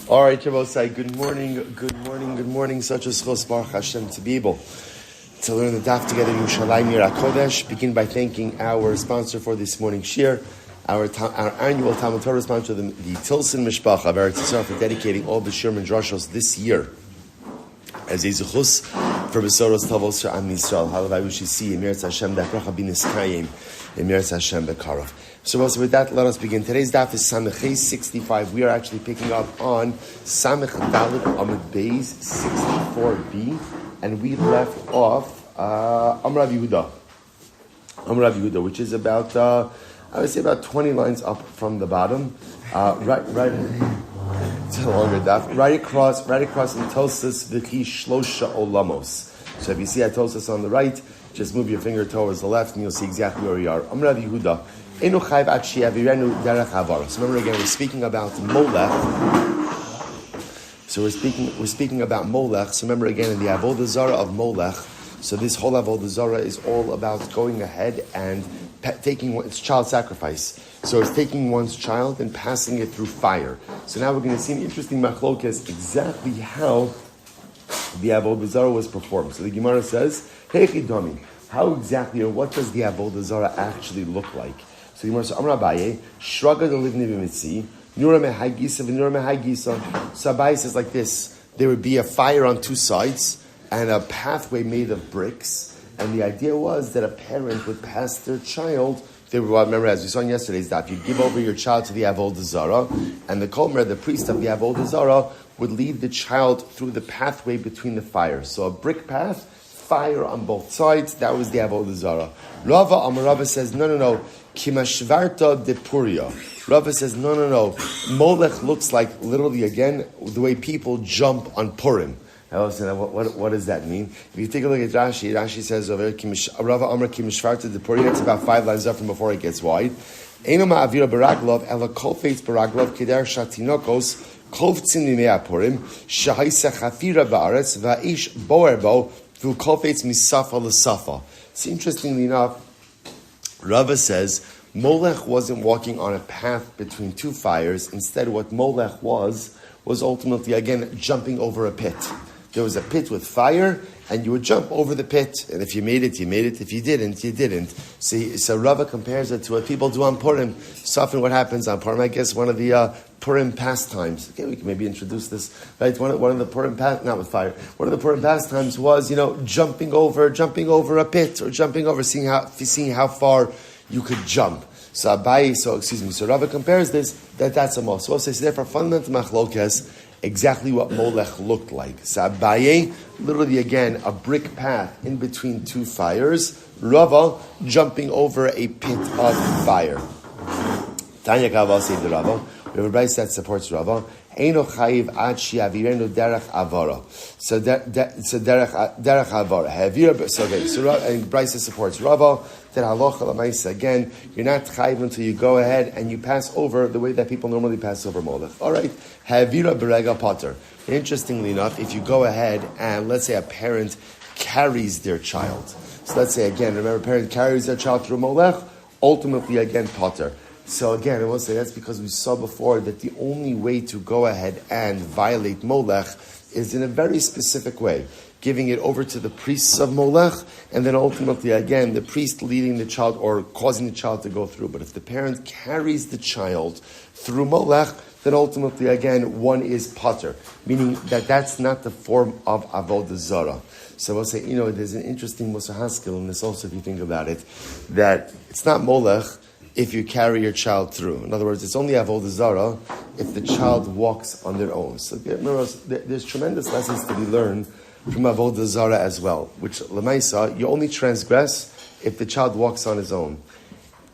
All right, Yavosai, good morning. Such a zechus Baruch Hashem to be able to learn the daf together in Yerushalayim Yirah Kodesh. Begin by thanking our sponsor for this morning's shir, our annual TALMUD TORAH sponsor, the Tilson Mishpacha of Eretz Yisrael, for dedicating all the shir and drashos this year as a zechus for besuros tovos for Am Yisroel. Halavai we should see Emir Hashem that bracha b'niskayim, Emir Hashem bekarov. So with that, let us begin. Today's daf is Samech 65. We are actually picking up on Samech Dalet Amud Beis 64b, and we left off Am Yisroel, which is about I would say about 20 lines up from the bottom. Right. It's a longer daf. Right across in Tosas V'chi Shlosha Olamos. So if you see Tosas on the right, just move your finger towards the left, and you'll see exactly where we are. Am Yehuda. So remember again, we're speaking about Molech. So we're speaking about Molech. So remember again, in the Avodah Zarah of Molech. So this whole Avodah Zarah is all about going ahead and taking it's child sacrifice. So it's taking one's child and passing it through fire. So now we're going to see an interesting machlokes exactly how the Avodah Zarah was performed. So the Gemara says, "Hey Chidami, how exactly or what does the Avodah Zarah actually look like?" So the Gemara says, "Amar Abaye, Shraga delivni b'mitzi, Nura mehagisa v'Nura mehagisa." So Abaye says like this: there would be a fire on two sides and a pathway made of bricks, and the idea was that a parent would pass their child. They would, remember, as we saw in yesterday's daf, you'd give over your child to the Avodah Zarah, and the Kolmer, the priest of the Avodah Zarah, would lead the child through the pathway between the fires. So a brick path, fire on both sides. That was the Avodah Zarah. Rava says, no. Kimashvarta de Puria. Rava says, no. Molech looks like, literally again, the way people jump on Purim. What does that mean? If you take a look at Rashi says over Rava Amar Kimashvarta de Puria. It's about 5 lines up from before it gets wide. Eno ma'avira baraglov ela kolfeitz baraglov keder shatinokos kovtzin mimei Purim shahaisa chafira ba'aretz va'ish boerbo v'u kolfeitz misafa l'safa. See, interestingly enough, Rava says Molech wasn't walking on a path between two fires. Instead, what Molech was ultimately, again, jumping over a pit. There was a pit with fire, and you would jump over the pit. And if you made it, you made it. If you didn't, you didn't. So Rava compares it to what people do on Purim. So often what happens on Purim, I guess one of the Purim pastimes. Okay, we can maybe introduce this. Right, one of the Purim not with fire. One of the Purim pastimes was, jumping over a pit, or jumping over, seeing how far you could jump. So Rava compares this, that's a mos. So we'll say, therefore, fundamental machlokes, exactly what Molech looked like. So Abaye, literally again, a brick path in between two fires. Rava, jumping over a pit of fire. Tanya Kava said the Rava. We have a Bryce that supports Rava. Eino chayiv ad shiavirenu derech avara. So derech avara. And Bryce supports Rava. That halacha l'maisa, again, you're not chayiv until you go ahead and you pass over the way that people normally pass over Molech. All right, havira berega pater. Interestingly enough, if you go ahead and let's say a parent carries their child. So let's say again, remember, a parent carries their child through Molech, ultimately again pater. So again, I will say that's because we saw before that the only way to go ahead and violate Molech is in a very specific way, giving it over to the priests of Molech, and then ultimately, again, the priest leading the child or causing the child to go through. But if the parent carries the child through Molech, then ultimately, again, one is pater, meaning that that's not the form of Avodah Zarah. So we'll say, there's an interesting Musar Haskell in this also, if you think about it, that it's not Molech if you carry your child through. In other words, it's only Avodah Zarah if the child walks on their own. So remember, there's tremendous lessons to be learned from Avodah Zarah as well, which Lamaisa, you only transgress if the child walks on his own.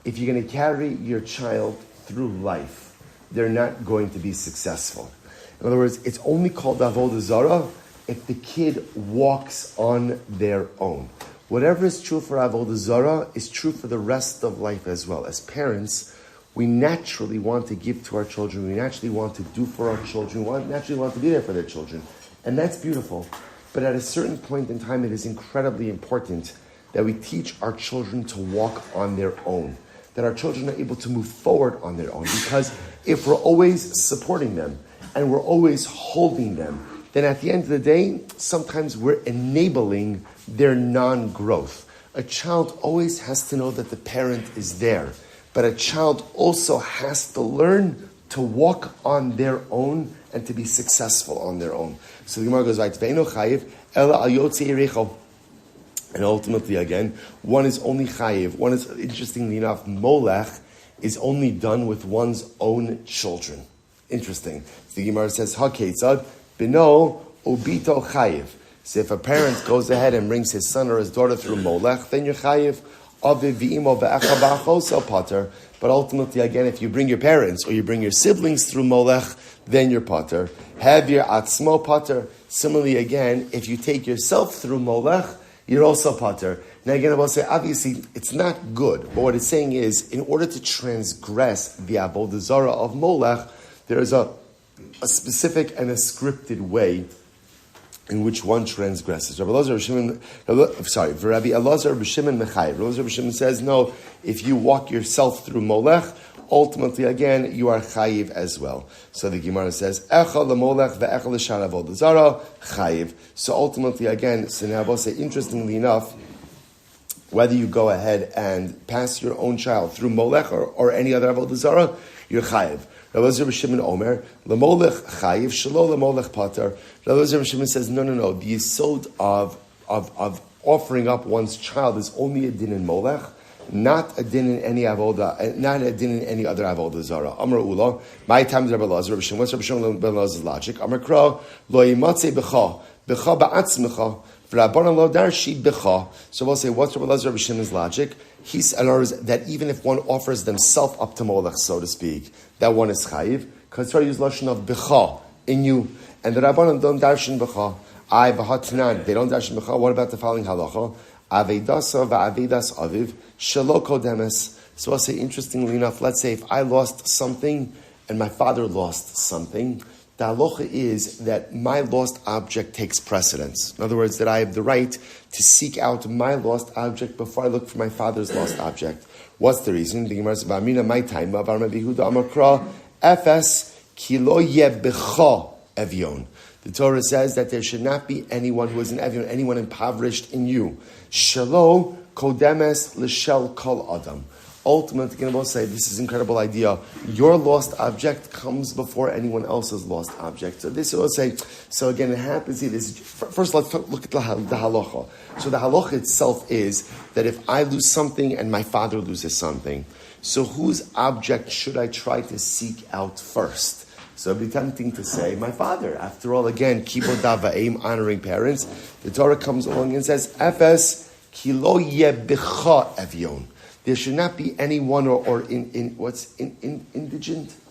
If you're going to carry your child through life, they're not going to be successful. In other words, it's only called Avodah Zarah if the kid walks on their own. Whatever is true for Avodah Zarah is true for the rest of life as well. As parents, we naturally want to give to our children. We naturally want to do for our children. We naturally want to be there for their children. And that's beautiful. But at a certain point in time, it is incredibly important that we teach our children to walk on their own. That our children are able to move forward on their own. Because if we're always supporting them, and we're always holding them, then at the end of the day, sometimes we're enabling their non-growth. A child always has to know that the parent is there, but a child also has to learn to walk on their own and to be successful on their own. So the Gemara goes right, Ve'eno chayiv ela al yotzei yirecho. And ultimately, again, one is only chayiv. One is, interestingly enough, molech is only done with one's own children. Interesting. The Gemara says, "Haketzad bino ubito chayiv." So if a parent goes ahead and brings his son or his daughter through molech, then you're chayiv. Aviv v'imo ve'echa ba'achos pater. But ultimately, again, if you bring your parents or you bring your siblings through molech, then you're pater. Have your atzmo pater. Similarly, again, if you take yourself through molech, you're also pater. Now again, I will say, obviously, it's not good. But what it's saying is, in order to transgress the avodah zarah of molech, there is a specific and a scripted way in which one transgresses. Rabbi Elazar B'Shimon Mechayev. Rabbi Elazar B'Shimon says, no, if you walk yourself through molech, ultimately, again, you are chayiv as well. So the Gemara says, Echa l'molech ve'echa l'shar avodah zarah, chayiv. So ultimately, again, so now I will say, interestingly enough, whether you go ahead and pass your own child through molech or any other avodah zarah, you're chayiv. Rabbi Elazar B'Shimon Omer, l'molech chayiv, shelo l'molech pater. Rabbi Elazar B'Shimon says, no. The yesod of offering up one's child is only a din in molech, not a din in any avodah, not a din in any other avodah zara. Amar Ula, my time is Rabbi Elazar B'Shimon. What's Rabbi Shmuel Silber's logic? Amar Kra, lo yimatzei b'cha ba'atzmecha, v'rabbana lo darshi b'cha. So we'll say, what's Rabbi Elazar B'Shimon's logic? He says that even if one offers themselves up to molech, so to speak, that one is chayiv, because Torah use lashon of b'cha, in you. And the Rabbanan don't darshan b'cha. V'hatnan, they don't darshan b'cha. What about the following halacha? Avedasa va'avedas aviv, shelo kodemes. So I'll say, interestingly enough, let's say if I lost something and my father lost something, the halacha is that my lost object takes precedence. In other words, that I have the right to seek out my lost object before I look for my father's lost object. What's the reason? The Gemara says, "V'amina my time, Avar Mevihuda Amakra, Efes kilo yebecha evion." The Torah says that there should not be anyone who is an evion, anyone impoverished in you. Shelo kodemes l'shel kol adam. Ultimately, again, we'll say this is an incredible idea. Your lost object comes before anyone else's lost object. So this will say. So again, it happens here. First, let's look at the halacha. So the halacha itself is that if I lose something and my father loses something, so whose object should I try to seek out first? So it'd be tempting to say, my father. After all, again, kibod va'im, honoring parents. The Torah comes along and says, Efes kilo yebicha evion. There should not be anyone indigent.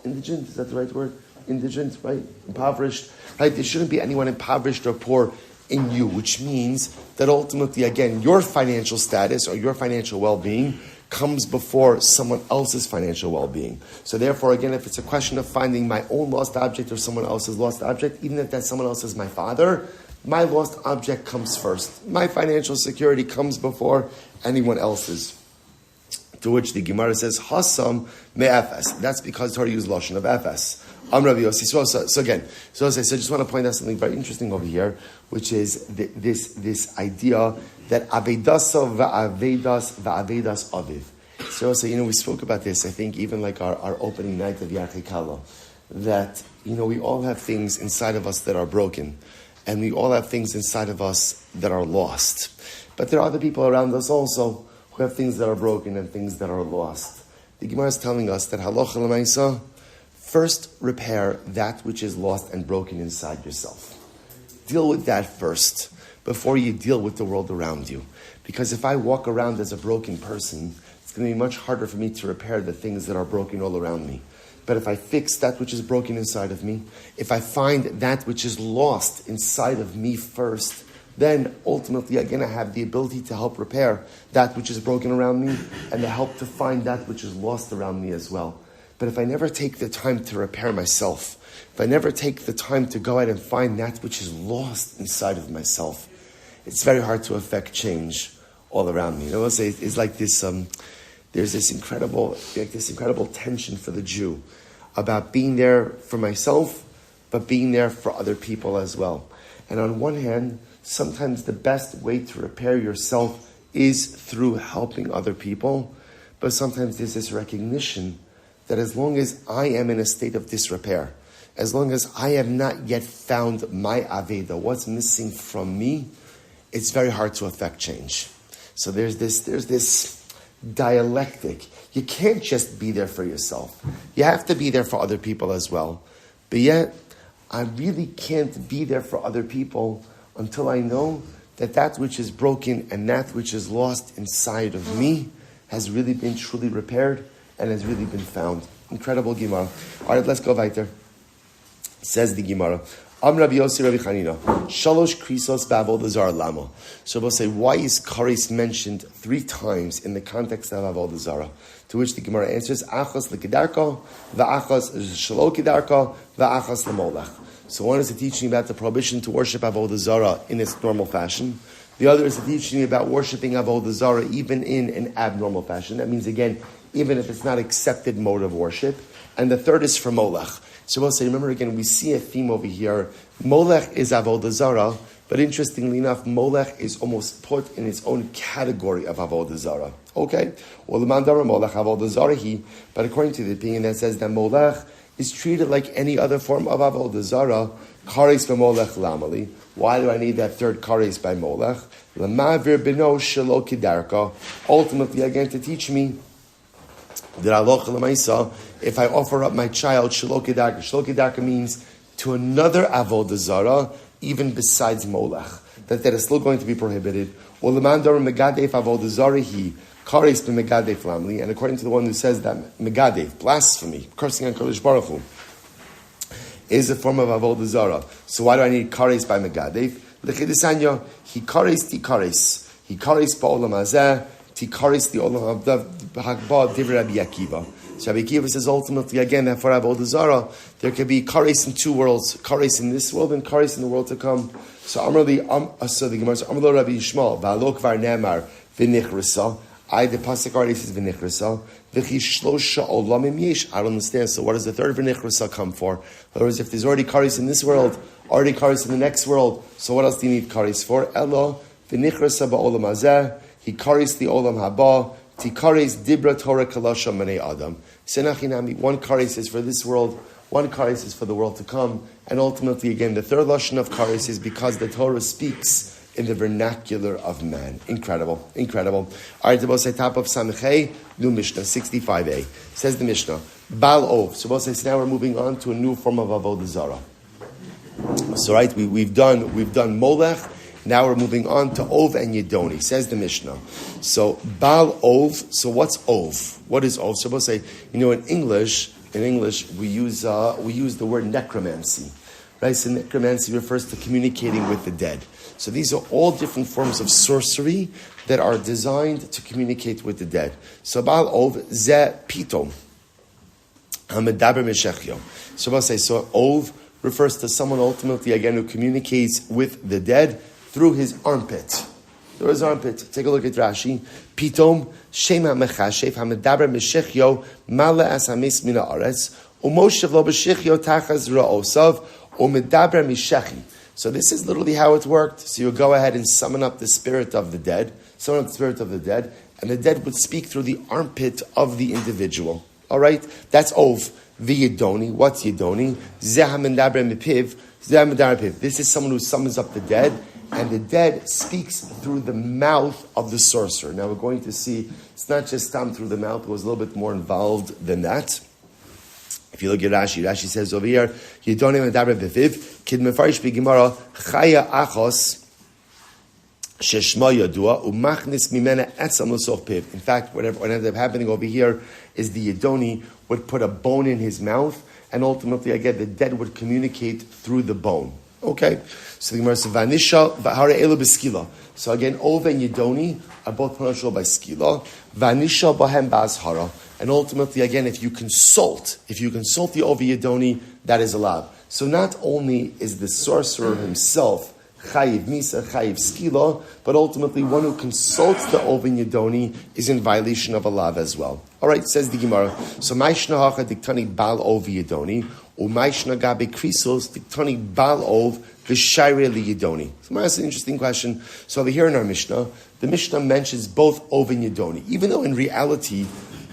Indigent, is that the right word? Indigent, right? Impoverished, right? There shouldn't be anyone impoverished or poor in you, which means that ultimately, again, your financial status or your financial well-being comes before someone else's financial well-being. So therefore, again, if it's a question of finding my own lost object or someone else's lost object, even if that someone else is my father, my lost object comes first. My financial security comes before anyone else's. To which the Gemara says, Hasam me'efes. That's because Torah used lashon of efes. Rav Yossi. So again, I just want to point out something very interesting over here, which is this idea that avedasa va'avedas aviv. So we spoke about this, I think, even like our opening night of Yarchei Kala, that, we all have things inside of us that are broken, and we all have things inside of us that are lost. But there are other people around us also who have things that are broken and things that are lost. The Gemara is telling us that halacha l'maisa, first repair that which is lost and broken inside yourself. Deal with that first before you deal with the world around you. Because if I walk around as a broken person, it's going to be much harder for me to repair the things that are broken all around me. But if I fix that which is broken inside of me, if I find that which is lost inside of me first, then ultimately, again, I have the ability to help repair that which is broken around me and to help to find that which is lost around me as well. But if I never take the time to repair myself, if I never take the time to go out and find that which is lost inside of myself, it's very hard to affect change all around me. It's like this, there's this incredible tension for the Jew about being there for myself, but being there for other people as well. And on one hand, sometimes the best way to repair yourself is through helping other people, but sometimes there's this recognition that as long as I am in a state of disrepair, as long as I have not yet found my Aveda, what's missing from me, it's very hard to affect change. So there's this dialectic. You can't just be there for yourself. You have to be there for other people as well. But yet, I really can't be there for other people until I know that which is broken and that which is lost inside of me has really been truly repaired and has really been found. Incredible Gemara. All right, let's go weiter. Says the Gemara. Am Rabbi Yossi Rabbi Chanina. Shalosh krisos ba'avodah zara lama. So we'll say, why is kares mentioned 3 times in the context of avodah zara? To which the Gemara answers, achas l'kedarka, va'achas shalo kedarka, va'achas l'molech. So one is a teaching about the prohibition to worship avodah zara in its normal fashion. The other is a teaching about worshiping avodah zara even in an abnormal fashion. That means, again, even if it's not accepted mode of worship. And the third is for molech. So we'll say, remember again, we see a theme over here. Molech is avodah zara, but interestingly enough, molech is almost put in its own category of avodah zara. Okay? Well, the mandara molech avodah zara but according to the opinion that says that molech is treated like any other form of avodah zara, kares b'molech lamali. Why do I need that third kares by molech? Lamavir b'no shelo kidarka. Ultimately, again, to teach me that if I offer up my child shelo kedarka means to another avodah zara, even besides molech, that is still going to be prohibited. Well, the mandar megadef avodah zara kares b'megadef lamli, and according to the one who says that megadef, blasphemy, cursing on Kodesh Baruch Hu, is a form of avodah zara. So why do I need kares by megadef? L'chidisanya he kares ti kares ba'olam hazeh. Tikaris the olam hagba divrei Rabbi Akiva. So Rabbi Akiva says ultimately again that for avodah zara there could be kares in 2 worlds, kares in this world and kares in the world to come. So the Gemara says Amrlo Rabbi Shmuel v'alok var nemar v'nichrisa. The pasuk already says v'nichrisa v'chi shlosha olamim yesh. I don't understand. So what does the third v'nichrisa come for? In other words, if there's already kares in this world, already kares in the next world, so what else do you need kares for? Elo v'nichrisa ba'olam hazeh. He kares the olam haba, ti kares dibra Torah kalasha manei adam. Senachinami, 1 kares is for this world, 1 kares is for the world to come, and ultimately again the third lashon of kares is because the Torah speaks in the vernacular of man. Incredible. All right, the boss top of Samechei, new Mishnah 65a says the Mishnah Bal Ov. So boss says now we're moving on to a new form of avodah zara. So right, we've done molech. Now we're moving on to Ov and Yedoni, says the Mishnah. So, Baal Ov, so what's Ov? What is Ov? So we'll say, in English, we use the word necromancy. Right? So necromancy refers to communicating with the dead. So these are all different forms of sorcery that are designed to communicate with the dead. So Baal Ov, Ze Pitom, Hamedaber Meshechyo. So we'll say, so Ov refers to someone ultimately, again, who communicates with the dead through his armpit. Through his armpit. Take a look at Rashi. Pitom shema mechashev hamedaber meshechyo mala as hamis mina aretz umoshev lo b'shechyo tachas ra'osav umedaber mishechi. So this is literally how it worked. So you go ahead and summon up the spirit of the dead, and the dead would speak through the armpit of the individual. All right, that's Ov. V'yedoni. What's Yedoni? Zeh hamedaber mipiv. Zeh hamedaber mipiv. This is someone who summons up the dead. And the dead speaks through the mouth of the sorcerer. Now we're going to see, it's not just through the mouth, it was a little bit more involved than that. If you look at Rashi says over here, Yedonim Medaber Beviv, Kid Mefarish B'Gemara, Chaya Achos, Sheshma Yadua, Umachnis Mimena Etzam L'Sof Piv. In fact, what ended up happening over here is the Yedoni would put a bone in his mouth, and ultimately, again, the dead would communicate through the bone. Okay, so the Gemara says Vanisha v'hare elu b'skila. So again, Ov and Yedoni are both punishable by skila. Vanisha b'hem b'azhara. And ultimately, again, if you consult the Ov Yedoni, that is allowed. So not only is the sorcerer himself chayiv misa, chayiv skila, but ultimately one who consults the Ov and Yedoni is in violation of a lav as well. All right, says the Gemara. So Ma'ishna hacha diktani bal Ov Yedoni. Umayshna gabe krisos tiktani bal ov v'shayre liyidoni. So that's an interesting question. So over here in our Mishnah, the Mishnah mentions both ov and yidoni, even though in reality,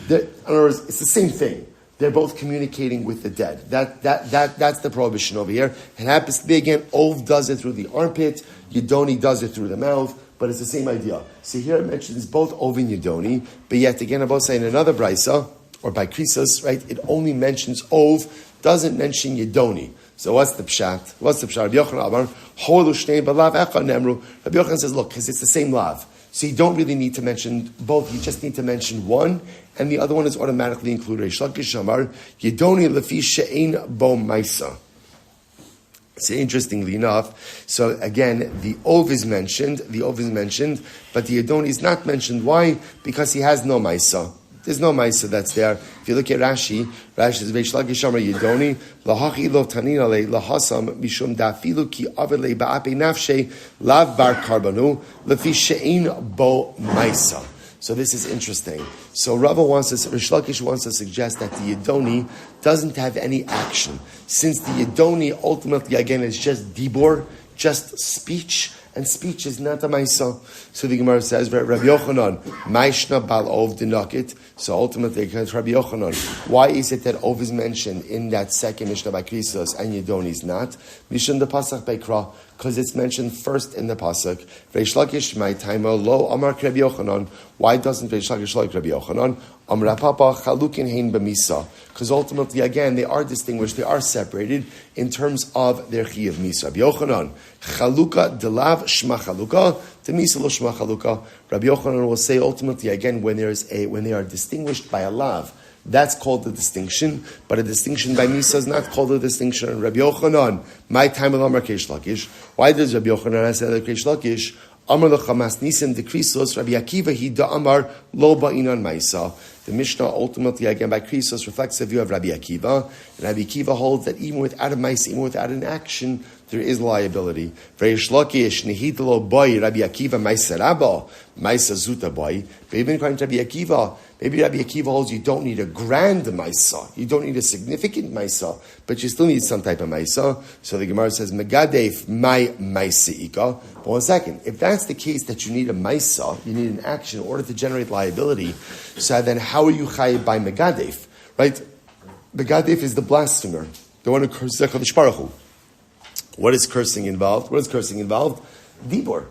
in other words, it's the same thing. They're both communicating with the dead. That's the prohibition over here. It happens to be again, ov does it through the armpit, yidoni does it through the mouth, but it's the same idea. So here it mentions both ov and yidoni, but yet again, Abba say in another brisa, or by krisos, right, it only mentions ov, doesn't mention yidoni. So what's the pshat? Rabbi Yochanan says, look, because it's the same lav. So you don't really need to mention both, you just need to mention one, and the other one is automatically included. Reish Lakish Amar, Yidoni lefi she'ein bo maisa. So interestingly enough, so again, the ov is mentioned, but the Yidoni is not mentioned. Why? Because he has no maisa. There's no maisa that's there. If you look at Rashi says, Reish Lakish Amar Yidoni, lahachi lo tanina le lahasam mishum dafilu ki avele ba'ape nafshe lav bar karbanu lefi she'ein bo maisa. So this is interesting. So Reish Lakish wants to suggest that the Yidoni doesn't have any action. Since the Yidoni ultimately, again, is just dibor, just speech, and speech is not a maisa. So the Gemara says, Rabbi Yochanan, Maishna bal ov dinakit. So ultimately, against Rabbi Yochanan, why is it that ov is mentioned in that second Mishnah by Krisos and Yidoni is not? Mishum the Pasach by Kra, because it's mentioned first in the Pasuk. Reish Lakish, my timer, lo Amar Rabbi Yochanan. Why doesn't Reish Lakish like Rabbi Yochanan? Amar Papa chalukin hein b'misa. Because ultimately, again, they are distinguished, they are separated in terms of their chi of misa. Rabbi Yochanan, chaluka delav shma chaluka, to misa lo shma chaluka. Rabbi Yochanan will say ultimately, again, when they are distinguished by a lav, that's called the distinction, but a distinction by Misa is not called a distinction. And Rabbi Yochanan, my time of Amar Reish Lakish. Why does Rabbi Yochanan say that Reish Lakish? Amar lechamas nisim dekrisos Rabbi Akiva he da Amar lo ba'inan ma'isa. The Mishnah ultimately again by krisos reflects the view of Rabbi Akiva, and Rabbi Akiva holds that even without a ma'isa, even without an action, there is liability. Reish Lakish nehidlo boy Rabbi Akiva ma'isa rabba ma'isa zuta boy. But even according to Rabbi Akiva, maybe Rabbi Akiva holds you don't need a grand ma'isa, you don't need a significant ma'isa, but you still need some type of ma'isa. So the Gemara says megadef my ma'isa ika. But 1 second, if that's the case that you need a ma'isa, you need an action in order to generate liability, so then how are you chayiv by megadef? Right? Megadef is the blasphemer, the one who curses HaKadosh Baruch Hu. What is cursing involved? Dibor,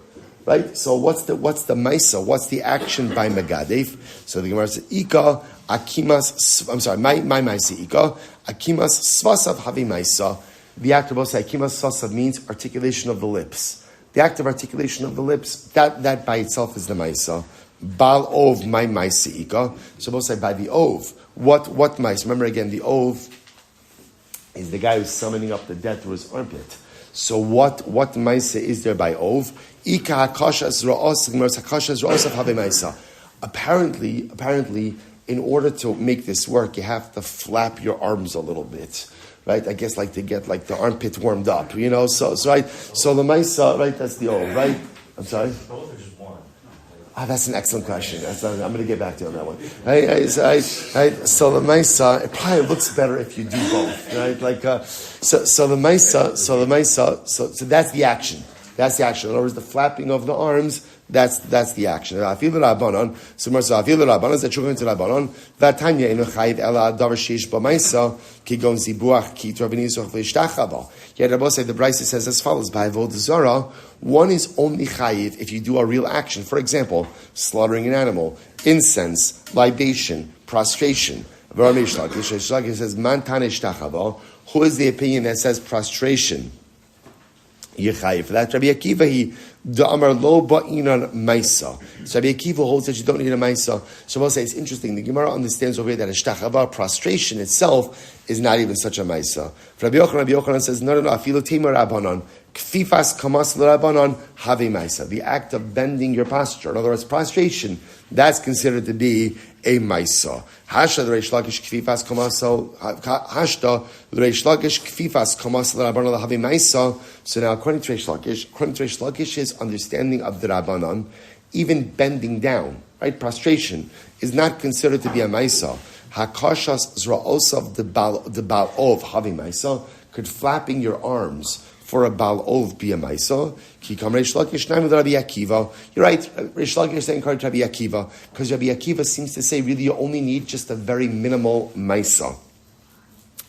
right? So what's the maisa? What's the action by megadef? So the Gemara says, Ika akimas. I'm sorry, my maisa Ika akimas svasav havi maisa. The act of akimas svasav means articulation of the lips. The act of articulation of the lips that by itself is the maisa. Bal ov my maisa Ika. So both say by the ov. What maisa? Remember again, the ov is the guy who's summoning up the dead through his armpit. So what maisa is there by ov? Ika hakashas ra'os have maisa. Apparently, in order to make this work, you have to flap your arms a little bit, right? I guess like to get like the armpit warmed up, you know. So right. So the maisa, right? That's the ov, right? I'm sorry. That's an excellent question. I'm going to get back to you on that one. So the maisa, it probably looks better if you do both, right? Like, so the maisa, so that's the action. That's the action. In other words, the flapping of the arms, that's the action. Afil Rabbanon, so Afil Rabbanon is that you're going to Rabbanon. Vatanya inu chayiv ela davar sheish b'maisa kigon zibuach ki torvinisoch v'ishtachava. Yet Rabbi said the Brisa says as follows: by avodah zara, one is only chayiv if you do a real action. For example, slaughtering an animal, incense, libation, prostration. Reish Lakish says man tanish tachava. Who is the opinion that says prostration? Yechayiv. For that, Rabbi Akiva he da'amar lo ba'inan maisa. So Rabbi Akiva holds that you don't need a maisa. So we'll say it's interesting. The Gemara understands over here that a shtachava, prostration itself, is not even such a maisa. For Rabbi Yochanan says no. Afilu tema rabbanon kfifas kamas l'rabbanon have maisa. The act of bending your posture, in other words, prostration, that's considered to be a maisa. Hashda l'reish lakish kfifas kamaso. Hashda l'reish lakish kfifas kamas l'rabbanon have maisa. So now, according to Reish Lakish's understanding of the Rabbanon, even bending down, right, prostration, is not considered to be a maisa. Hakashas zra'osav the bal'ov havi maisa. Could flapping your arms for a bal'ov be a maisa? Ki kam Reish Lakish naim Rabbi Akiva. You're right. Reish Lakish is saying Rabbi Akiva because Rabbi Akiva seems to say really you only need just a very minimal maisa.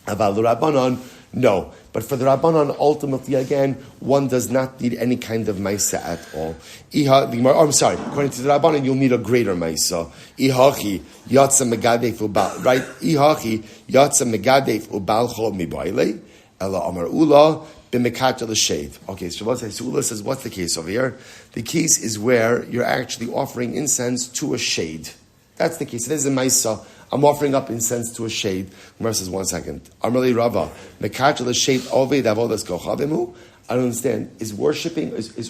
About the Rabbanon, no. But for the Rabbanon, ultimately, again, one does not need any kind of maisa at all. I'm sorry. According to the Rabbanon, you'll need a greater maisa. Ihachi yatsa megadef ubal. Right? Ihachi yatsa megadef ubalcho mibayle. Ela amar ula b'mekata l'shade. Okay, so Ula says, what's the case over here? The case is where you're actually offering incense to a shade. That's the case. It is a maisa. I'm offering up incense to a shade. Gemara says, 1 second. Amarli Rava, mekata l'shade oved avodas kochavemu. I don't understand. Is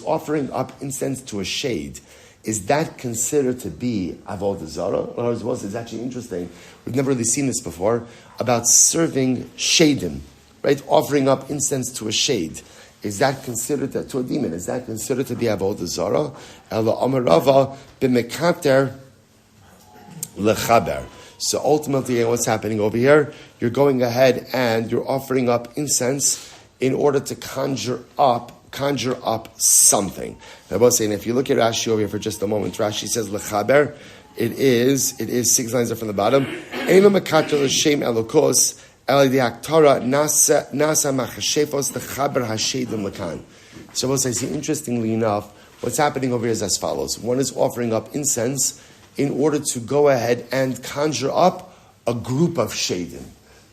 offering up incense to a shade, is that considered to be avodah zara? In other words, it's actually interesting. We've never really seen this before about serving shadim, right? Offering up incense to a shade. Is that considered to a demon? Is that considered to be avodah zara? Ela amar Rava b'mekater lechaber. So ultimately, what's happening over here? You're going ahead and you're offering up incense in order to conjure up something. I was saying, if you look at Rashi over here for just a moment, Rashi says lechaber. It is 6 lines up from the bottom. Eino mekater l'shem elokos el diaktara nasa machashefos lechaber hashedim lekan. So I was saying, interestingly enough, what's happening over here is as follows: one is offering up incense in order to go ahead and conjure up a group of shadim.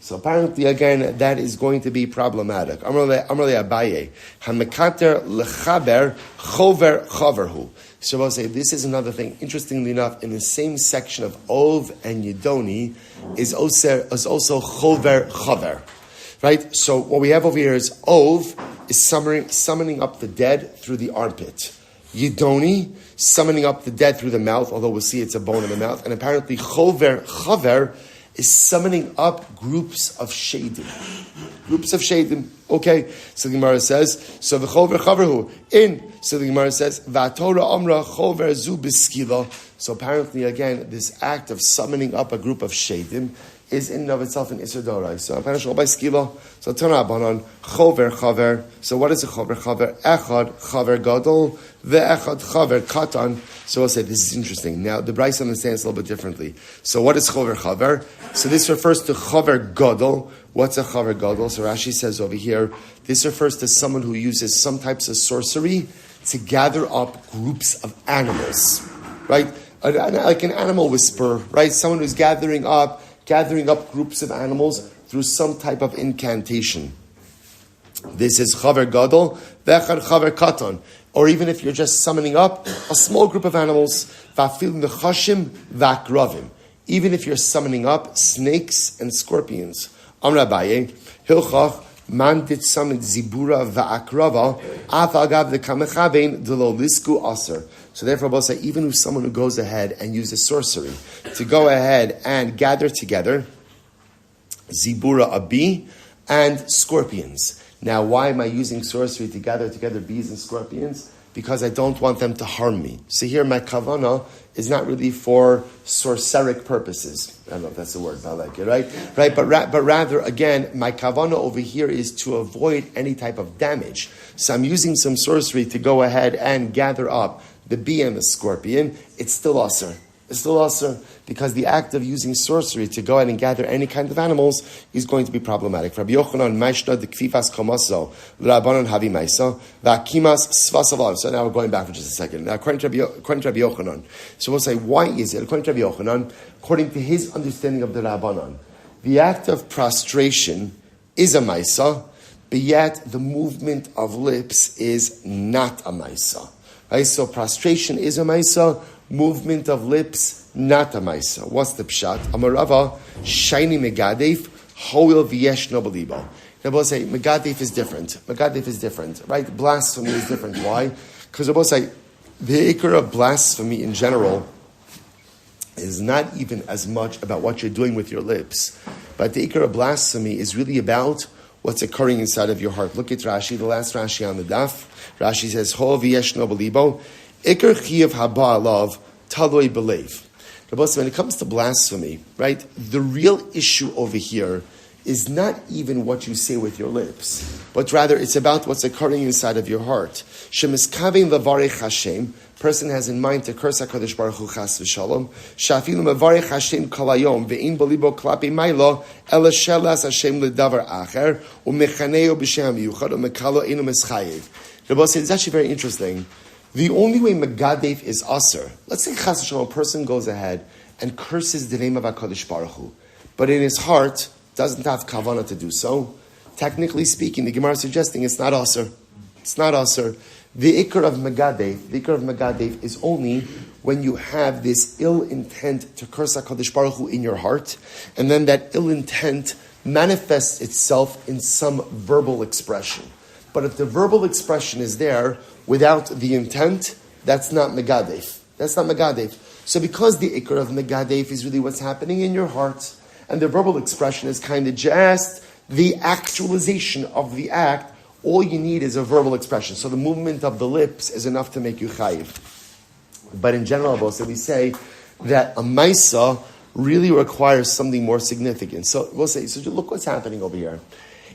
So apparently, again, that is going to be problematic. Amrle Abaye, hamekater lechaber chover chaverhu. So I'll say this is another thing. Interestingly enough, in the same section of Ov and Yidoni is also chover chaver. Right? So what we have over here is Ov is summoning up the dead through the armpit. Yidoni, summoning up the dead through the mouth, although we'll see it's a bone in the mouth. And apparently chaver is summoning up groups of shadim. Groups of shadim. Okay, so the Gemara says, so v'chover chaverhu, so the Gemara says, v'atorah amra chover zu b'skila. So apparently, again, this act of summoning up a group of shadim is in and of itself an Isser Dorai. So apparently, by skila. So Tanah Banan, chover chaver. So what is a chover chaver? Echad chaver gadol, ve'echad chaver katan. So I'll say this is interesting. Now the Bryce understands a little bit differently. So what is chover chaver? So this refers to chaver gadol. What's a chaver gadol? So Rashi says over here, this refers to someone who uses some types of sorcery to gather up groups of animals, right? Like an animal whisperer, right? Someone who's gathering up groups of animals through some type of incantation. This is chaver gadol, ve'echad chaver katan. Or even if you're just summoning up a small group of animals, va'afil nechashim va'akravim. Even if you're summoning up snakes and scorpions. Amar Abaye, hilchach man dit summon zibura va'akrava, af agav the kamechavein delo lisku aser. So therefore, both say even if someone who goes ahead and uses sorcery to go ahead and gather together zibura a bee and scorpions. Now, why am I using sorcery to gather together bees and scorpions? Because I don't want them to harm me. So here, my kavana is not really for sorceric purposes. I don't know if that's the word, but I like it, right? But rather, again, my kavana over here is to avoid any type of damage. So I'm using some sorcery to go ahead and gather up the bee and the scorpion. It's still asur. It's still asur because the act of using sorcery to go ahead and gather any kind of animals is going to be problematic. Rabbi Yochanan, Maishna, the Kfifas Komaso, Rabbanon Havi Maisa, Vakimas Svasavav. So now we're going back for just a second. Now, according to Rabbi Yochanan, so we'll say, why is it? According to Rabbi Yochanan, according to his understanding of the Rabbanon, the act of prostration is a Maisa, but yet the movement of lips is not a Maisa. Right? So prostration is a Maisa, movement of lips, not a Maisa. What's the pshat? Amarava, shiny megadef, hoil v'yesh no belibo. Now, we'll say, megadef is different. Megadef is different, right? Blasphemy is different. Why? Because we'll say, the ikar of blasphemy in general is not even as much about what you're doing with your lips, but the ikar of blasphemy is really about what's occurring inside of your heart. Look at Rashi, the last Rashi on the daf. Rashi says, ho v'yesh no belibo. Ikar chiyav haba alav taloi belev. When it comes to blasphemy, right, the real issue over here is not even what you say with your lips, but rather it's about what's occurring inside of your heart. Shemiskavin levarech Hashem, person has in mind to curse HaKadosh Baruch Hu chas v'shalom. Shafilu mevarech Hashem kalayom ve'in balibo klapi maylo ela shelas Hashem ledavar acher umechaneo b'shem yuchad umekalo inu meschayev. Rabbi said it's actually very interesting. The only way megadef is aser. Let's say chas v'shalom, a person goes ahead and curses the name of HaKadosh Baruch Hu, but in his heart doesn't have kavanah to do so. Technically speaking, the Gemara is suggesting it's not aser. It's not aser. The ikar of megadef is only when you have this ill intent to curse HaKadosh Baruch Hu in your heart, and then that ill intent manifests itself in some verbal expression. But if the verbal expression is there without the intent, that's not megadef. That's not megadef. So because the ikar of megadef is really what's happening in your heart, and the verbal expression is kind of just the actualization of the act, all you need is a verbal expression. So the movement of the lips is enough to make you chayiv. But in general, also, we say that a maisa really requires something more significant. So we'll say, so look what's happening over here.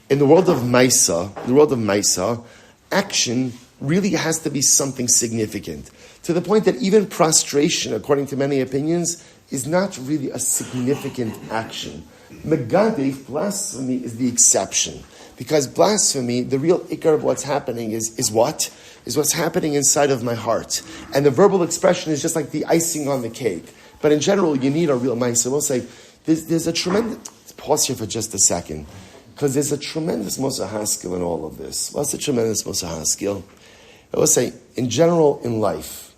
In the world of maisa, action really has to be something significant. To the point that even prostration, according to many opinions, is not really a significant action. Megadef, blasphemy, is the exception. Because blasphemy, the real ikar of what's happening is what? Is what's happening inside of my heart. And the verbal expression is just like the icing on the cake. But in general, you need a real ma'aseh. We'll say, there's a tremendous... Pause here for just a second. Because there's a tremendous Moshe Haskell in all of this. What's the tremendous Moshe Haskell? I will say, in general in life,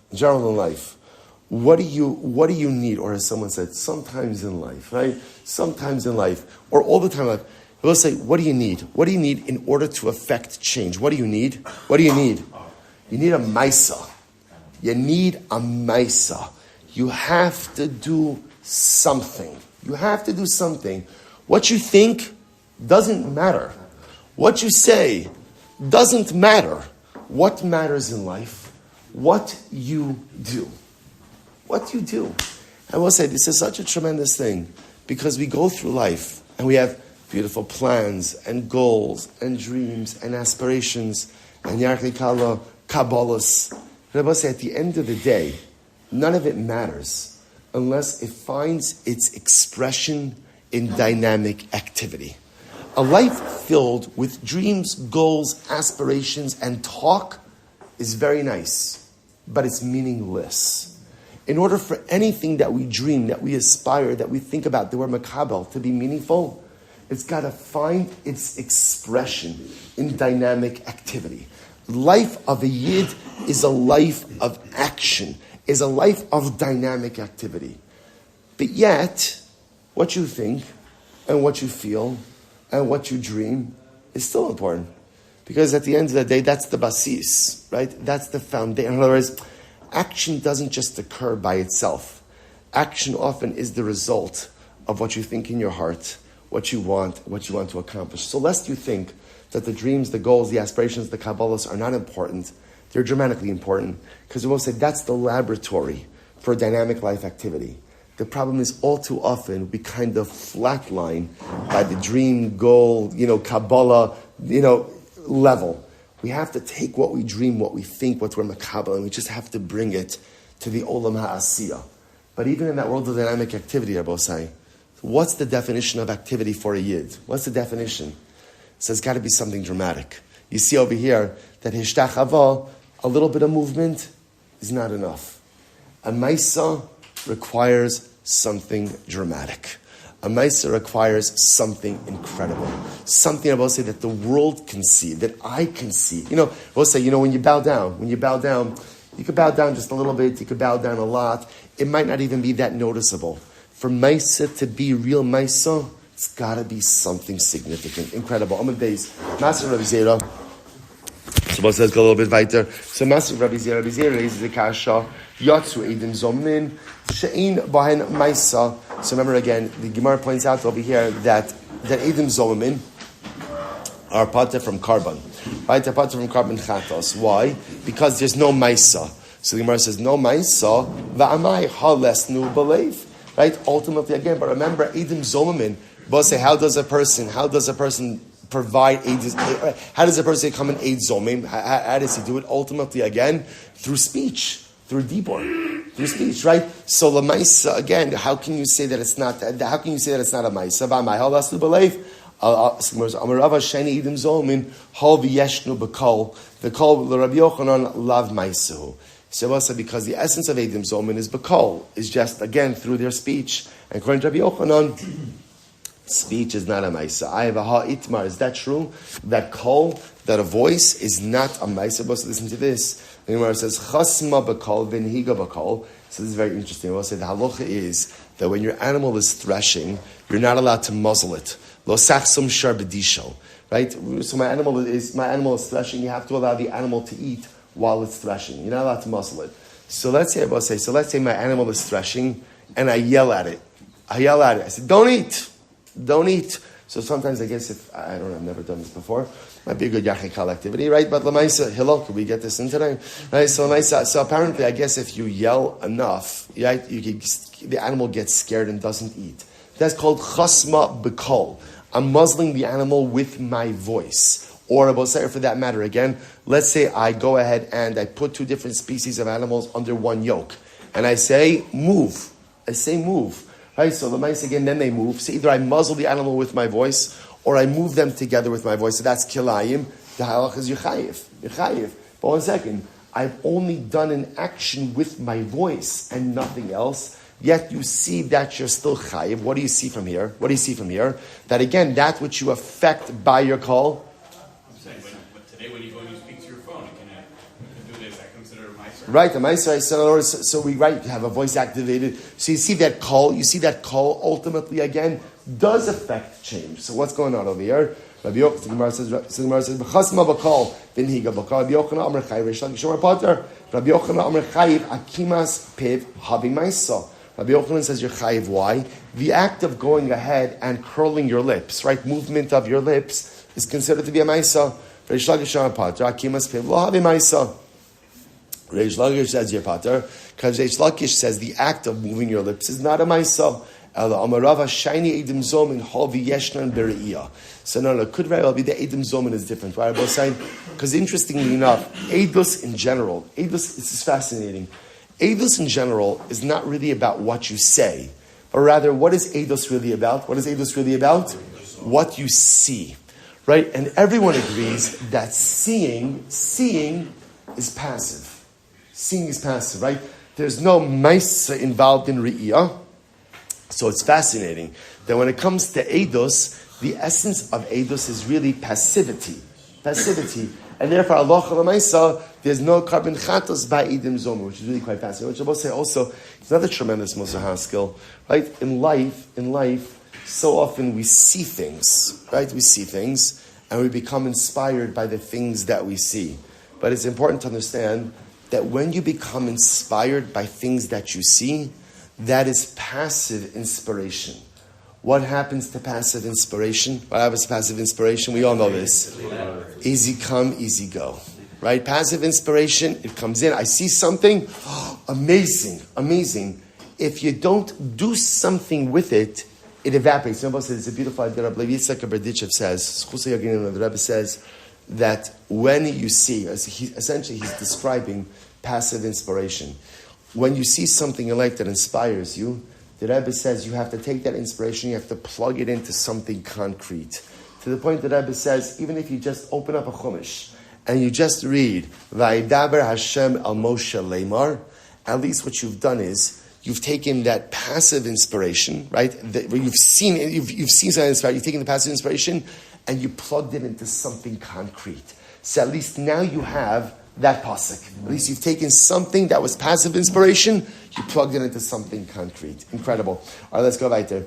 what do you need? Or as someone said, sometimes in life, right? Sometimes in life, or all the time in life. I will say, what do you need? What do you need in order to affect change? What do you need? What do you need? You need a maisa. You need a maisa. You have to do something. You have to do something. What you think doesn't matter. What you say doesn't matter. What matters in life? What you do. What you do. I will say, this is such a tremendous thing, because we go through life and we have beautiful plans and goals and dreams and aspirations and yarchei kala, kabbalas. But I will say, at the end of the day, none of it matters unless it finds its expression in dynamic activity. A life filled with dreams, goals, aspirations, and talk is very nice, but it's meaningless. In order for anything that we dream, that we aspire, that we think about, that we're makabel, to be meaningful, it's got to find its expression in dynamic activity. Life of a yid is a life of action, is a life of dynamic activity. But yet, what you think and what you feel and what you dream is still important. Because at the end of the day, that's the basis, right? That's the foundation. In other words, action doesn't just occur by itself. Action often is the result of what you think in your heart, what you want to accomplish. So lest you think that the dreams, the goals, the aspirations, the kabbalas are not important, they're dramatically important, because we will say that's the laboratory for dynamic life activity. The problem is, all too often we kind of flatline by the dream, goal, kabbalah, level. We have to take what we dream, what we think, what we're makabel, and we just have to bring it to the olam ha'asiyah. But even in that world of dynamic activity, Rabbi say, what's the definition of activity for a yid? What's the definition? It says, got to be something dramatic. You see over here that hishtachava, a little bit of movement is not enough. A maisa requires something dramatic. A maisa requires something incredible. Something I will say that the world can see, that I can see. We'll say, when you bow down, you could bow down just a little bit, you could bow down a lot. It might not even be that noticeable. For maisa to be real maisa, it's got to be something significant, incredible. I'm a base. Master Rabbi Zera. So let's go a little bit weiter. So Master Rabbi Zera raises the kasha. Yatsu Eidim Zomnin She'in Bahen Maisa. So remember again, the Gemara points out over here that Eidim Zomnin are pater from carbon. Right? They're pater from carbon chatos. Why? Because there's no Maisa. So the Gemara says, no Maisa, Va'amai Halesnu Belev. right? Ultimately, again, but remember, Eidim Zomamin, but say, how does a person provide aid? How does a person come and aid Zomim? How does he do it? Ultimately, again, through speech, through dibor, through speech, right? So the Maisa, again, how can you say that it's not? How can you say that it's not a Maisa? V'amay halas to believe. Amarava sheni Eidim Zomin hal v'yeshnu b'kol the kol l'Rabbi Yochanan lav Maisahu. So also because the essence of Eidim Zomin is b'kol, is just again through their speech. And according to Rabbi Yochanan, speech is not a maisa. I have a ha-itmar. Is that true? That kol, that a voice is not a maisa. But listen to this. The Gemara says, chasma b'kol, v'nhiga b'kol. So this is very interesting. I will say the halacha is that when your animal is threshing, you're not allowed to muzzle it. Lo sachsum shar b'disho. Right? So my animal is threshing. You have to allow the animal to eat while it's threshing. You're not allowed to muzzle it. So let's say my animal is threshing, and I yell at it. I said, don't eat. Don't eat. So sometimes I guess I've never done this before. Might be a good yachikal activity, right? But Lamaisa, hello, could we get this in today? Right? So apparently, I guess if you yell enough, right, the animal gets scared and doesn't eat. That's called chasma b'kol. I'm muzzling the animal with my voice. Or for that matter, again, let's say I go ahead and I put two different species of animals under one yoke. And I say, move. Right, so the mice again, then they move. So either I muzzle the animal with my voice, or I move them together with my voice. So that's kilayim. The halach is yechayiv. But 1 second, I've only done an action with my voice and nothing else. Yet you see that you're still chayiv. What do you see from here? That again, that which you affect by your call. I'm saying, but today when you go and you speak to your phone, you can do this. I consider it my service. Right, the Ma'aser. So we have a voice activated. So you see that call. Ultimately again does affect change. So what's going on over here? Rabbi Yochanan says, "B'chasma b'kol v'nhiga b'kol." Rabbi Yochanan Amar Chayiv Reish Lakish Amar Pater. Rabbi Yochanan Amar Chayiv Akimas Piv Havi Ma'isa. Rabbi Yochanan says you're chayiv. Why? The act of going ahead and curling your lips, right? Movement of your lips is considered to be a ma'isa. Reish Lakish Amar Pater Akimas Piv Lo Havi Ma'isa. Reish Lakish says your pater, because Reish Lakish says the act of moving your lips is not a ma'isa. So no, it could very well be the Eidim Zomin is different. Why are both saying? Because interestingly enough, Eidus in general, this is fascinating. Eidus in general is not really about what you say, but rather what is Eidus really about? What is Eidus really about? What you see, right? And everyone agrees that seeing is passive. Seeing is passive, right? There's no maisa involved in Re'iyah. So it's fascinating that when it comes to Eidos, the essence of Eidos is really passivity. And therefore, Allah Maisa, there's no carbon chatos by Eidim Zomer, which is really quite fascinating. Which I will say also, it's another tremendous Musar skill, right? In life, so often we see things, right? We see things, and we become inspired by the things that we see. But it's important to understand that when you become inspired by things that you see, that is passive inspiration. What happens to passive inspiration? We all know this. Easy come, easy go. Right? Passive inspiration, it comes in. I see something, amazing. If you don't do something with it, it evaporates. Somebody says, it's a beautiful idea. Rabbi Yitzchak Berdichev says, the Rebbe says, that when you see, essentially he's describing passive inspiration. When you see something in life that inspires you, the Rebbe says you have to take that inspiration, you have to plug it into something concrete. To the point that Rebbe says, even if you just open up a Chumash and you just read, Vayidaber Hashem al Moshe Leimar, at least what you've done is, you've taken that passive inspiration, right? You've seen something inspired, you've taken the passive inspiration and you plugged it into something concrete. So at least now you have that pasuk. At least you've taken something that was passive inspiration, you plugged it into something concrete. Incredible. All right, let's go right there.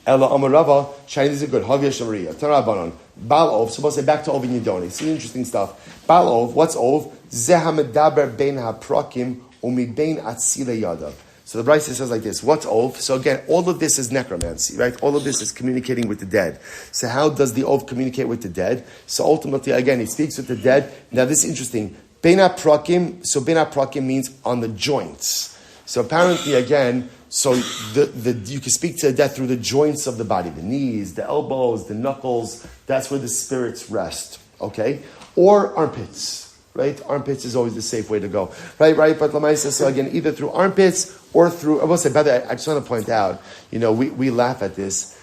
Ella Amarava, Chinese are good. Havya Shamaria. Tarabanon. Bal Ov. Supposed to say back to Ov and Yidoni. See interesting stuff. Bal Ov, what's Ov? Zehamedaber bein haprakim umi bein atzile yadav. So the Brisa says like this, what's Ov? So again, all of this is necromancy, right? All of this is communicating with the dead. So how does the Ov communicate with the dead? So ultimately, again, he speaks with the dead. Now this is interesting. Bein haprakim, so bein haprakim means on the joints. So apparently, again, you can speak to the dead through the joints of the body, the knees, the elbows, the knuckles. That's where the spirits rest. Okay, or armpits. Right, armpits is always the safe way to go. Right. But Lamaisa, so again, either through armpits or through. I will say, by the way, I just want to point out. We laugh at this.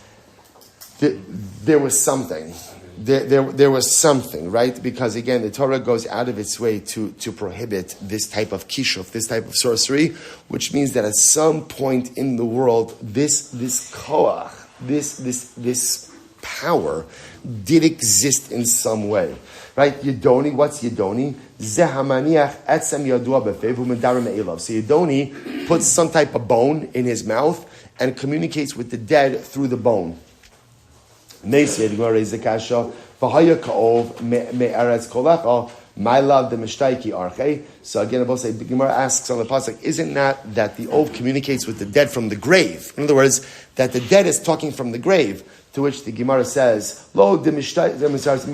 There was something. There was something, right? Because again, the Torah goes out of its way to prohibit this type of kishuf, this type of sorcery, which means that at some point in the world, this koach, this power did exist in some way. Right? Yedoni, what's Yedoni? Zehamaniach etzem yadua befev u'medarim me'elav. So Yedoni puts some type of bone in his mouth and communicates with the dead through the bone. Neisei, the Gemara raises the kasha, v'haya ka'ov me'eretz kolecha, ma'elav de'mishtaiki arche. So again, the Gemara asks on the pasuk, isn't that the ov communicates with the dead from the grave? In other words, that the dead is talking from the grave. To which the Gemara says, "Lo my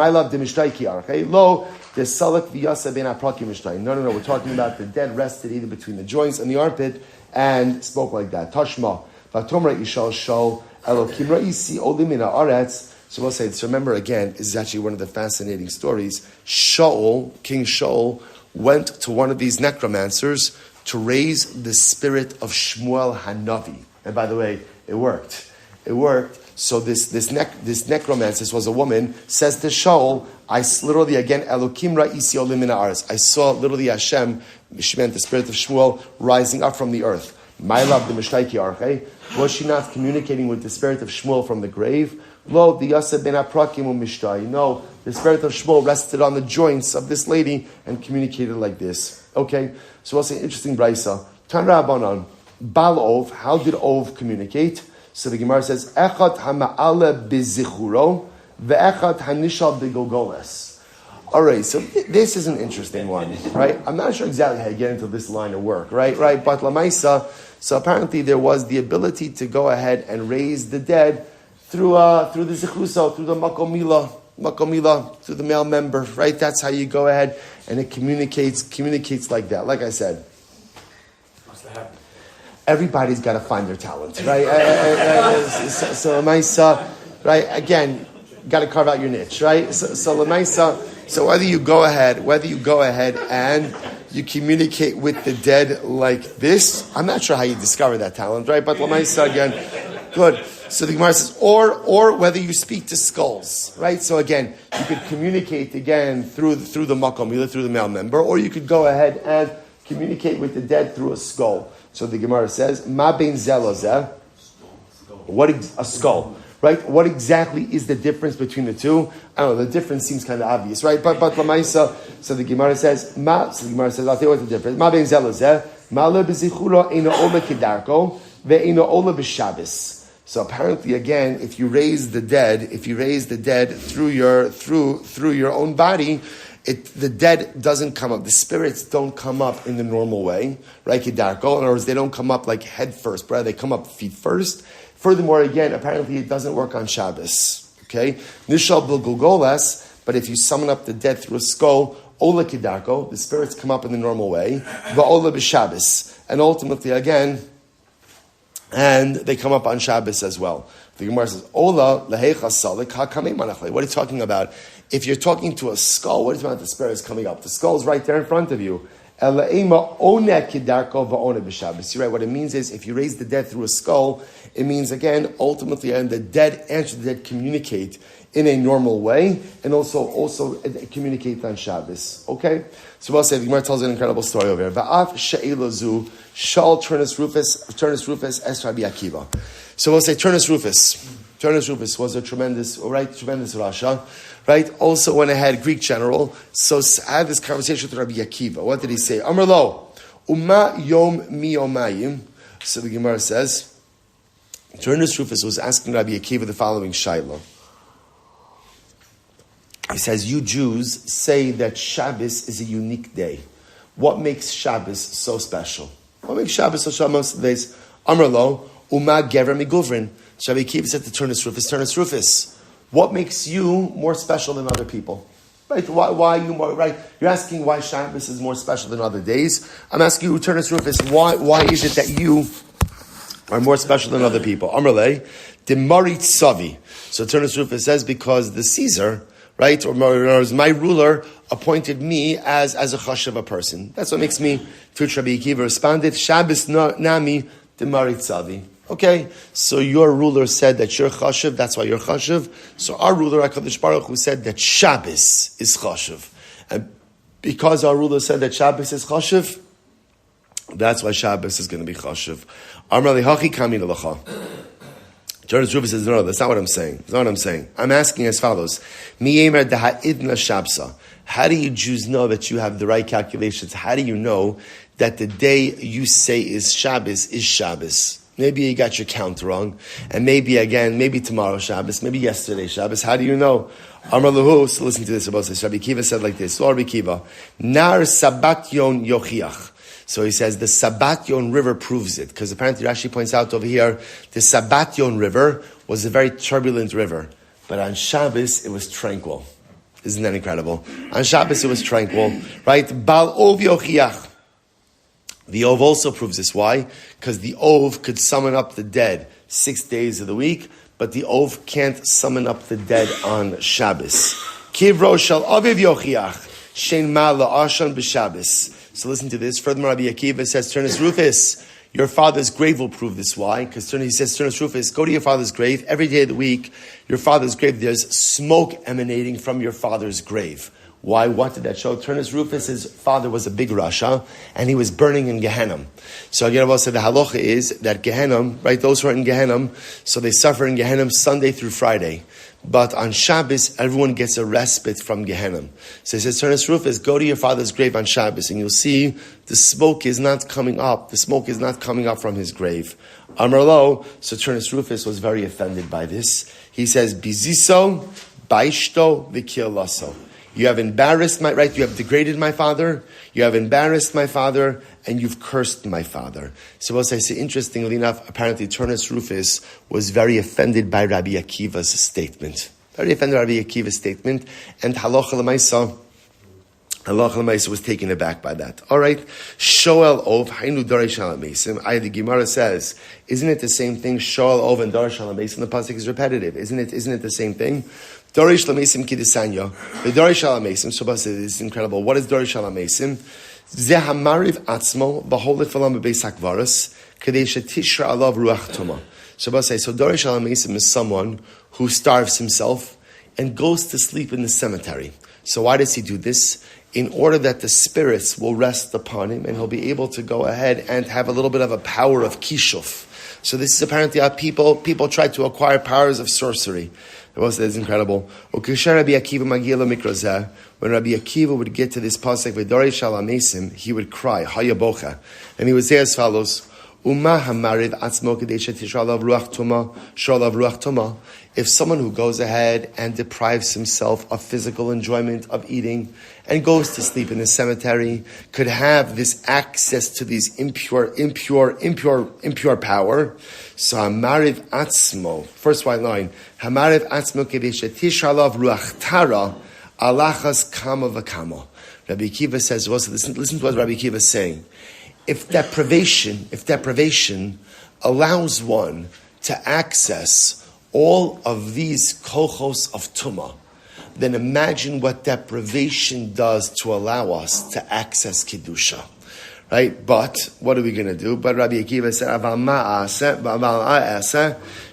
love demishtaiki arche lo desalak v'yasa ben apraki mishtai." No. We're talking about the dead rested either between the joints and the armpit and spoke like that. Tashma v'tomra ishal shal elokim ra'isi olimina aretz. So we'll say. So remember again, this is actually one of the fascinating stories. King Shaul, went to one of these necromancers to raise the spirit of Shmuel Hanavi, and by the way, it worked. So this necromancer, this was a woman, says to Shaul, I literally, again, Elokim ra'isi olim min ha'aretz. I saw literally Hashem, Shement, the spirit of Shmuel, rising up from the earth. My love, the Mishtaiki Arche. Was she not communicating with the spirit of Shmuel from the grave? Lo, the Yasa ben Aprakim Mishtai. No, the spirit of Shmuel rested on the joints of this lady and communicated like this. Okay, so what's an interesting brisa? Tan Rabbanan, Bal Ov, how did Ov communicate? So the Gemara says, Echad hama'ale bezichuro, ve'echad hanishal begolgoles. All right, so this is an interesting one, right? I'm not sure exactly how you get into this line of work, right? But Lamaisa, so apparently there was the ability to go ahead and raise the dead through the zechus, through the makomila, through the male member, right? That's how you go ahead and it communicates like that. Like I said, everybody's got to find their talent, right? So Lamaisa, right? Again, got to carve out your niche, right? So Lamaisa, so whether you go ahead and you communicate with the dead like this, I'm not sure how you discover that talent, right? But Lamaisa, again, good. So the Gemara says, or whether you speak to skulls, right? So again, you could communicate again through the makom, either through the male member, or you could go ahead and communicate with the dead through a skull. So the Gemara says, "Ma bein zelozeh." What a skull, right? What exactly is the difference between the two? I don't know. The difference seems kind of obvious, right? But lamaisa. So the Gemara says, "Ma." So the Gemara says, "I'll tell you what the difference. Ma bein zelozeh. Ma le bezichuro eino ola kedarko ve'eino ola b'shabbos." So apparently, again, if you raise the dead through your own body, the dead doesn't come up. The spirits don't come up in the normal way, right? Kedarko. In other words, they don't come up like head first, but they come up feet first. Furthermore, again, apparently it doesn't work on Shabbos. Okay, nishal bilgulgolas. But if you summon up the dead through a skull, ola kedarko, the spirits come up in the normal way. Va'ola b'Shabbos, and ultimately, again, and they come up on Shabbos as well. The Gemara says, "Ola lehecha salik hakamei manachle." What are you talking about? If you're talking to a skull, what is about the spirits coming up? The skull's right there in front of you. You're right. What it means is, if you raise the dead through a skull, it means again, ultimately, and the dead and the dead communicate in a normal way, and also communicate on Shabbos. Okay, so we'll say the Gemara tells an incredible story over here. Va'af she'elazu shal Turnus Rufus es Rabbi Akiva. So we'll say Turnus Rufus. Turnus Rufus was a tremendous Rasha. Right? Also went ahead, Greek general. So I had this conversation with Rabbi Akiva. What did he say? Amar lo, Uma yom mi yomayim. So the Gemara says, Turnus Rufus was asking Rabbi Akiva the following shaila. He says, you Jews say that Shabbos is a unique day. What makes Shabbos so special? What makes Shabbos so special most of the days? Amar lo, Uma gever miguvrin. Rabbi Akiva said to Turnus Rufus, what makes you more special than other people? Right? Why are you more, right? You're asking why Shabbos is more special than other days. I'm asking you, Turnus Rufus, why is it that you are more special than other people? Amrle, Demarit Savi. So Turnus Rufus says, because the Caesar, right, or my ruler appointed me as a chashav a person. That's what makes me, to which Rabbi Akiva responded, Shabbos nami Demarit Savi. Okay, so your ruler said that you're chashav, that's why you're chashav. So our ruler, HaKadosh Baruch Hu, said that Shabbos is chashav. And because our ruler said that Shabbos is chashav, that's why Shabbos is going to be chashav. Amrali hachi kamin alacha. Turnus Rufus says, no, that's not what I'm saying. That's not what I'm saying. I'm asking as follows. Mi yemer daha'idna shabsa. How do you Jews know that you have the right calculations? How do you know that the day you say is Shabbos? Maybe you got your count wrong. And maybe tomorrow Shabbos, maybe yesterday Shabbos. How do you know? Amar Lahu, so listen to this. Rabbi Kiva said like this. Rabbi Kiva, Nar Sabbatyon Yochiach. So he says the Sabbatyon River proves it. Because apparently Rashi points out over here, the Sabbatyon River was a very turbulent river. But on Shabbos, it was tranquil. Isn't that incredible? On Shabbos, it was tranquil. Right? Bal Ov Yochiach. The Ov also proves this. Why? Because the Ov could summon up the dead 6 days of the week, but the Ov can't summon up the dead on Shabbos. Kivro shel Aviv Yochiach, shein ma la'ashan b'Shabbos. So listen to this. Furthermore, Rabbi Akiva says, Turnus Rufus, your father's grave will prove this. Why? Because he says, Turnus Rufus, go to your father's grave. Every day of the week, your father's grave, there's smoke emanating from your father's grave. Why? What did that show? Turnus Rufus' father was a big Rasha, and he was burning in Gehenna. So again, said the halacha is that Gehenna, right, those who are in Gehenna, so they suffer in Gehenna Sunday through Friday. But on Shabbos, everyone gets a respite from Gehenna. So he says, Turnus Rufus, go to your father's grave on Shabbos, and you'll see the smoke is not coming up. The smoke is not coming up from his grave. Amar lo, so Turnus Rufus was very offended by this. He says, Biziso, Baishto, Vikir You have embarrassed you have degraded my father, you have embarrassed my father, and you've cursed my father. So as I say, interestingly enough, apparently Turnus Rufus was very offended by Rabbi Akiva's statement. Very offended by Rabbi Akiva's statement, and halacha l'maisa was taken aback by that. All right, Shoel Ov, Hainu Darish Alamesim. The Gemara says, isn't it the same thing? Shoel Ov and Darish Alamesim. The pasuk is repetitive, isn't it? Isn't it the same thing? Dorish Lamesim Kidisanya. The Dorish Alamesim. So this is incredible. What is Dorish Alamesim? Zehamariv Atzmo Baholit Falam Beis Hakvaras Kadesha Tishra Alav Ruach Toma. So Dorish Alamesim is someone who starves himself and goes to sleep in the cemetery. So why does he do this? In order that the spirits will rest upon him and he'll be able to go ahead and have a little bit of a power of kishuf. So this is apparently how people try to acquire powers of sorcery. It's incredible. When Rabbi Akiva would get to this pasuk, he would cry, Hayabocha. And he would say as follows, if someone who goes ahead and deprives himself of physical enjoyment of eating and goes to sleep in the cemetery could have this access to these impure power. So Hamariv Atzmo, first white line, Hamariv Atzmo Kedesha Tishalav Ruach Tara Alachas Kama Vakama. Rabbi Akiva says, listen to what Rabbi Akiva is saying. If deprivation allows one to access all of these kochos of tumah, then imagine what deprivation does to allow us to access kedusha, right? But what are we going to do? But Rabbi Akiva said, "Aval ma'aseh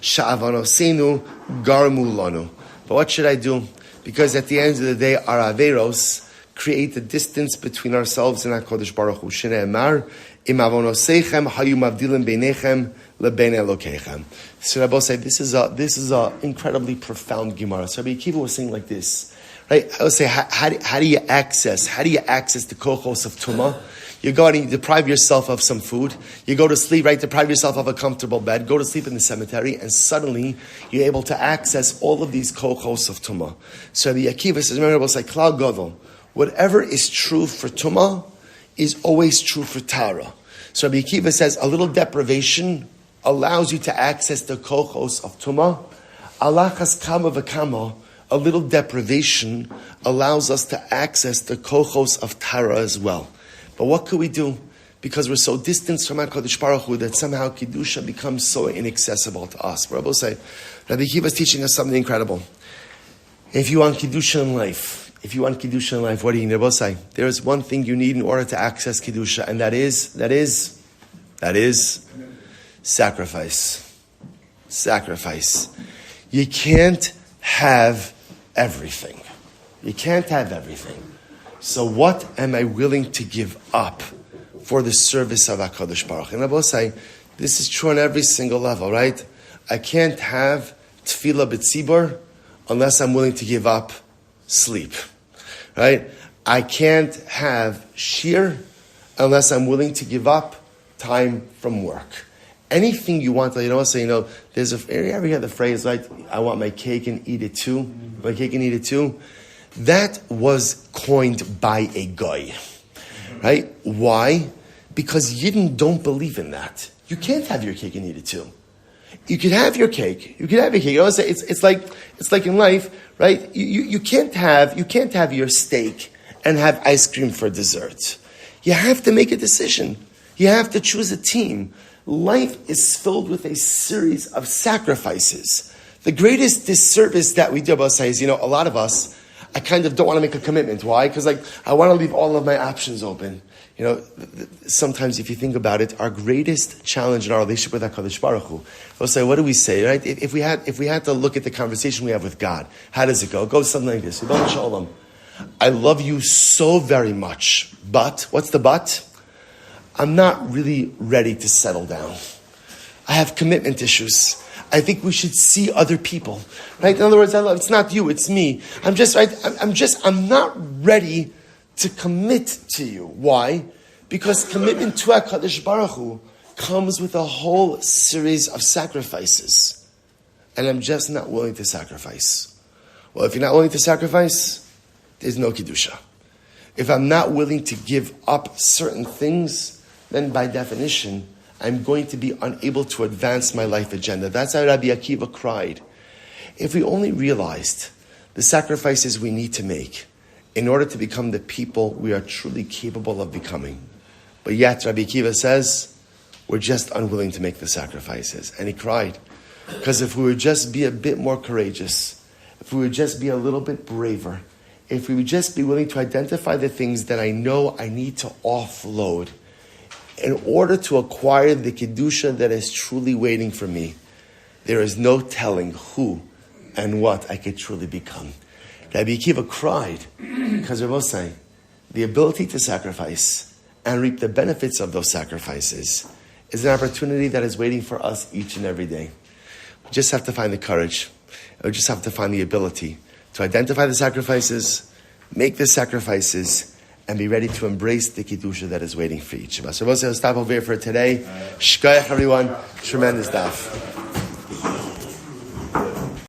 sha'avanosenu garmu lanu." But what should I do? Because at the end of the day, our averos create a distance between ourselves and HaKadosh Baruch Hu. Shne'emar, im avonoseichem hayu mavdilim beinechem leben Elokeichem. So Rabbi say this is a incredibly profound Gemara. So Rabbi Akiva was saying like this, right? I would say, how do you access the kochos of tumah? You go and you deprive yourself of some food. You go to sleep, right? Deprive yourself of a comfortable bed. Go to sleep in the cemetery, and suddenly you're able to access all of these kochos of tumah. So Rabbi Akiva says, remember, it's like klal gadol. Whatever is true for tumah is always true for tara. So Rabbi Akiva says a little deprivation allows you to access the kochos of tumah. Alachas kama v'kama, a little deprivation allows us to access the kochos of Torah as well. But what could we do? Because we're so distant from HaKadosh Baruch Hu that somehow Kedusha becomes so inaccessible to us. Rabbi say, Rabbi Akiva is teaching us something incredible. If you want Kedusha in life, what do you need? Rabbi say, there is one thing you need in order to access Kedusha, and that is sacrifice. Sacrifice. You can't have everything. So what am I willing to give up for the service of HaKadosh Baruch Hu? And I will say, this is true on every single level, right? I can't have tefillah b'tzibur unless I'm willing to give up sleep, right? I can't have shir unless I'm willing to give up time from work. Anything you want, there's you ever hear the phrase, right? I want my cake and eat it too. That was coined by a guy, right? Why? Because Yidden don't believe in that. You can't have your cake and eat it too. You could have your cake. It's like in life, right? You can't have your steak and have ice cream for dessert. You have to make a decision. You have to choose a team. Life is filled with a series of sacrifices. The greatest disservice that we do about is, a lot of us, I kind of don't want to make a commitment. Why? Because I want to leave all of my options open. Sometimes if you think about it, our greatest challenge in our relationship with HaKadosh Baruch Hu, we'll say, what do we say, right? If we had to look at the conversation we have with God, how does it go? It goes something like this. I love you so very much, but, what's the but? I'm not really ready to settle down. I have commitment issues. I think we should see other people, right? In other words, it's not you, it's me. I'm not ready to commit to you. Why? Because commitment to HaKadosh Baruch Hu comes with a whole series of sacrifices. And I'm just not willing to sacrifice. Well, if you're not willing to sacrifice, there's no Kedusha. If I'm not willing to give up certain things, then by definition, I'm going to be unable to advance my life agenda. That's how Rabbi Akiva cried. If we only realized the sacrifices we need to make in order to become the people we are truly capable of becoming. But yet, Rabbi Akiva says, we're just unwilling to make the sacrifices. And he cried. Because if we would just be a bit more courageous, if we would just be a little bit braver, if we would just be willing to identify the things that I know I need to offload, in order to acquire the Kedusha that is truly waiting for me, there is no telling who and what I could truly become. Rabbi Akiva cried because Rabbi say, the ability to sacrifice and reap the benefits of those sacrifices is an opportunity that is waiting for us each and every day. We just have to find the courage. We just have to find the ability to identify the sacrifices, make the sacrifices, and be ready to embrace the Kedusha that is waiting for each of us. So we'll stop over here for today. Shkoyach, everyone. Tremendous daf.